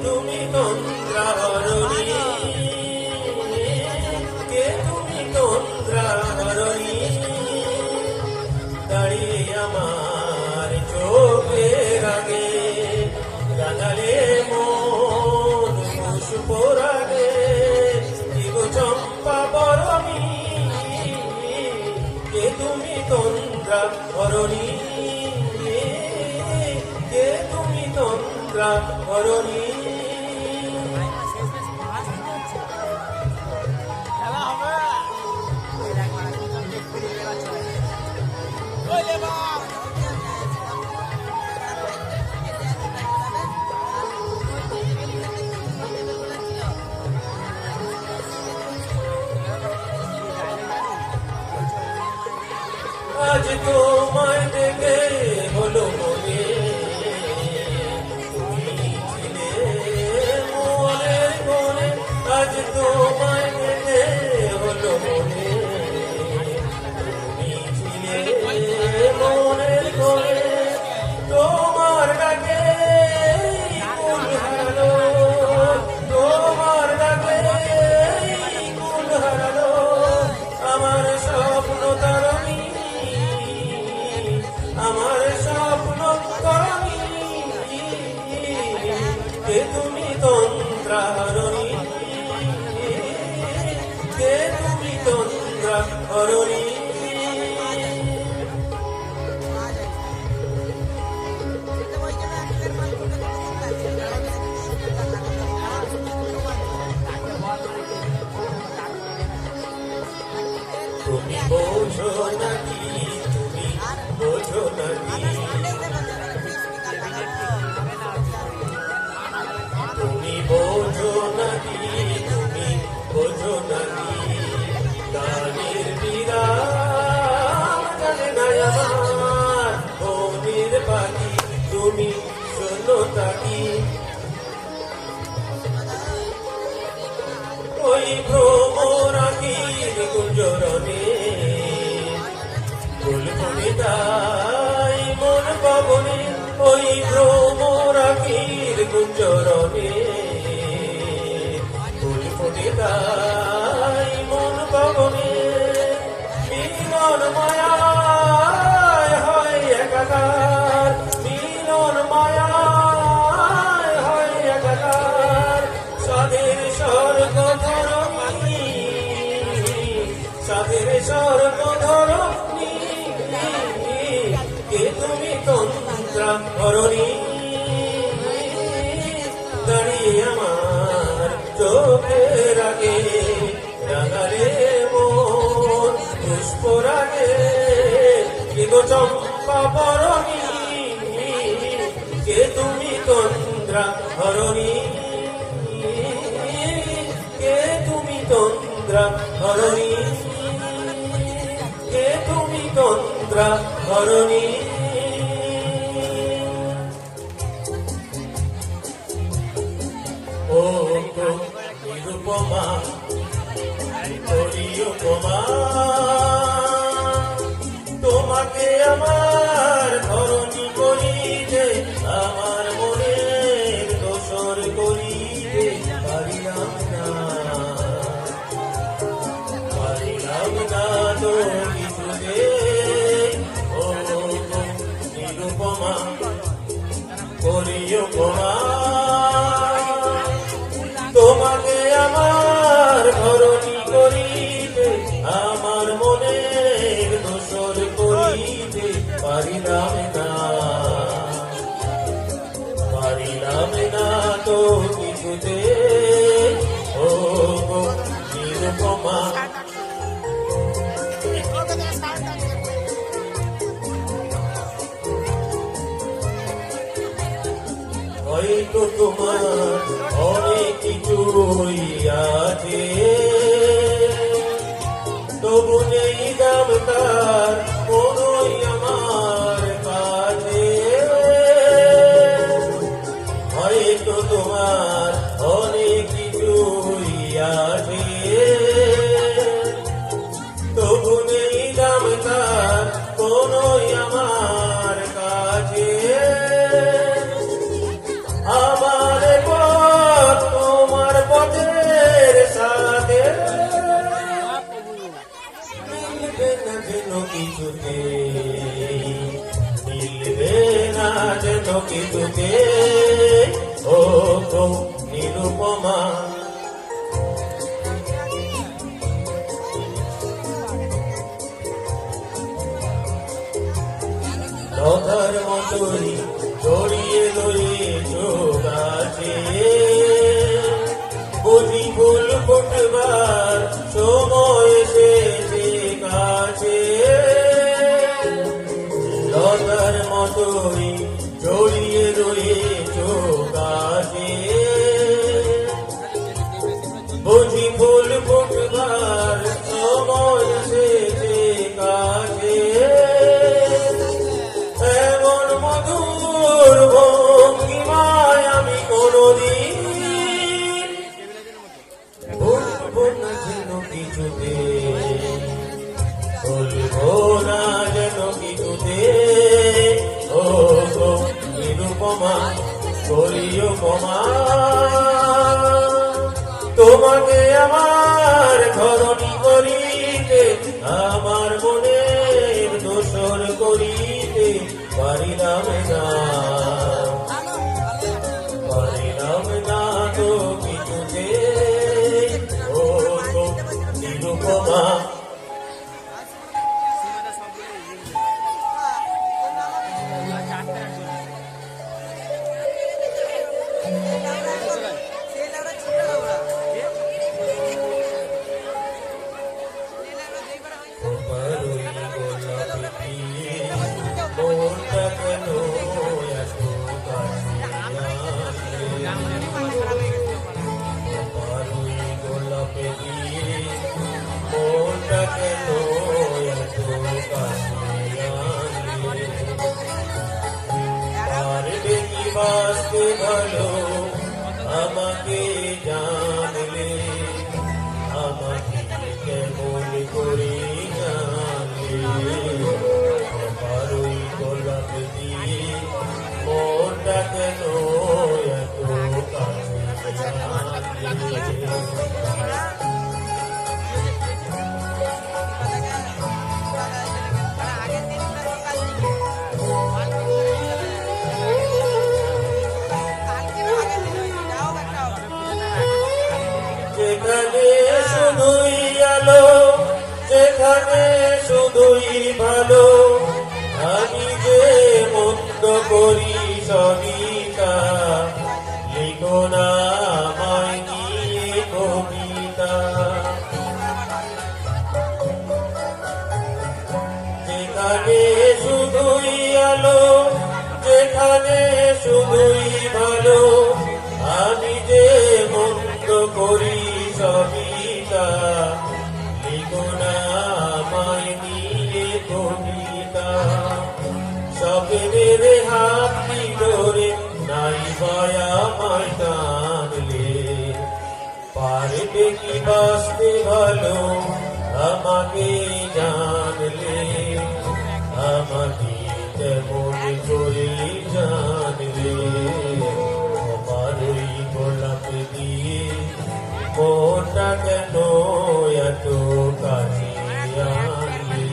তুমি তন্দ্রাহরণী, কে তুমি তন্দ্রাহরণী, দাঁড়িয়ে আমার চোখের আগে রাঙালে মন পুষ্পরাগে, দিব চম্পা বরণী, কে তুমি তন্দ্রাহরণী, কে তুমি তন্দ্রাহরণী। আজ তোমায় দেখে হলো মনে, তুমি ছিলে মনের কোণে, আজ তোমায় দেখে হলো মনে, তুমি ছিলে মনের কোণে, তোমার ডাকে কুল হারালো, তোমার ডাকে কুল হারালো আমার স্বপ্ন তারণী, আমার স্বপ্ন তরণী, কে তুমি তন্দ্রাহরণী, কে তুমি তন্দ্রাহরণী। তুমি বোঝো নাকি, তুমি বোঝো নাকি, তুমি বোঝো নাকি, তুমি বোঝো নাকি, গানের বিরাম জানে না আমার মনের পাখি, তুমি শোনো তাকি, ওই ভ্রমরাখির গুঞ্জরণে ফুলকবিতাই মন পাবনে, ওই ভ্রমরাখির গুঞ্জরণে ফুলকবিতাই মন পাবনে, মিলন মায়ায় হয় একাকার, মিলন মায়ায় হয় একাকার, সাধের স্বর্গ ধরণী, সাধের স্বর্গ ধরণী, কে তুমি তন্দ্রাহরণী, দাঁড়িয়ে আমার চোখের আগে রাঙালে মন পুষ্পরাগে, দিব চম্পা বরণী, কে তুমি তন্দ্রাহরণী, কে তুমি তন্দ্রাহরণী, কে তুমি তন্দ্রাহরণী। ও নিরুপমা, উপমা, তোমাকে আমার ধরণী করিতে, আমার মনের দোসর করিতে পারিলাম না, পারিলাম না তো কিছুতে। ও নিরুপমা, উপমা, তোমাকে আমার ধরণী করিতে, আমার মনের দোসর করিতে পারিলাম না, পারিলাম না তো কিছুতে। ও নিরুপমা, হইয়াছে, তবু নেই দাম তার কোনোই আমার কাছে। হয়তো তোমার অনেক কিছু হইয়াছে, তবু নেই দাম তার কোনোই আমার কাছে। আমার পথ তোমার পথের সাথে মিলবে না যেন কিছুতে, মিলবে না যেন কিছুতে। ও গো নিরুপমা, লতার মতোই জড়িয়ে রয়েছ গাছে, বুঝি ফুল ফুটবার সময় এসেছে কাছে। লতার মতোই জড়িয়ে রয়েছ গাছে, বুঝি ফুল ফুটবার সময় এসেছে কাছে। এমন মধুর ভঙ্গিমায় আমি কোনদিন বলবো না যেন কিছুতে, বলবো না যেন কিছুতে। ও গো নিরুপমা, করিও ক্ষমা, তোমাকে আমার ধরণী করিতে, আমার মনের দোষর করিতে পারিলাম না, পারিলাম না তো কিছুতে। ও গো নিরুপমা, বাঁচতে ভালো আমাকে জানলে, আমাকে কেমন করে জানলে। পারুই গোলাপ দিয়ে মনটা কেন এত কাছে জানলে। যেখানে শুধুই আলো, যেখানে শুধুই ভালো, আমি যে মন্দ করি সবিতা। লিখো না আমায় নিয়ে কবিতা, যেখানে শুধুই আলো, যেখানে শুধুই ভালো, আমি যে মন্দ করি সবিতা। লিখো না আমায় নিয়ে কবিতা, স্বপ্নের হাত ধরে নাই ভয়া আমায় টানলে। পারবে কি বাঁচতে ভালো আমাকে জানলে, আমাকে কেমন করে জানলে। পারুই গোলাপ দিয়ে মনটা কেন এত কাছে আনলে।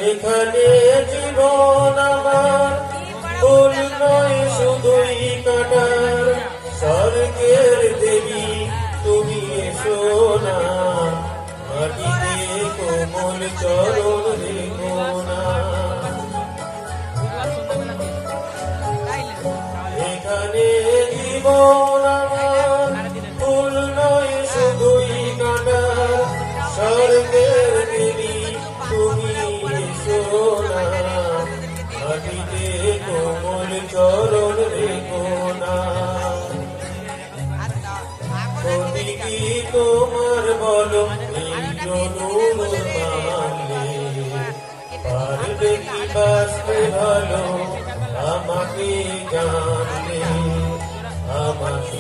এখানে জীবন আমার ফুল নয় শুধুই কাটার, স্বর্গের দেবী তুমি এসো না, মাটিতে কোমল চরণ রেখো না। এখানে জীবন আমার ফুল নয় শুধুই কি তোমার বলো এই নূর মানলে পারবে কি বাঁচতে ভালো আমাকে জানলে আমাকে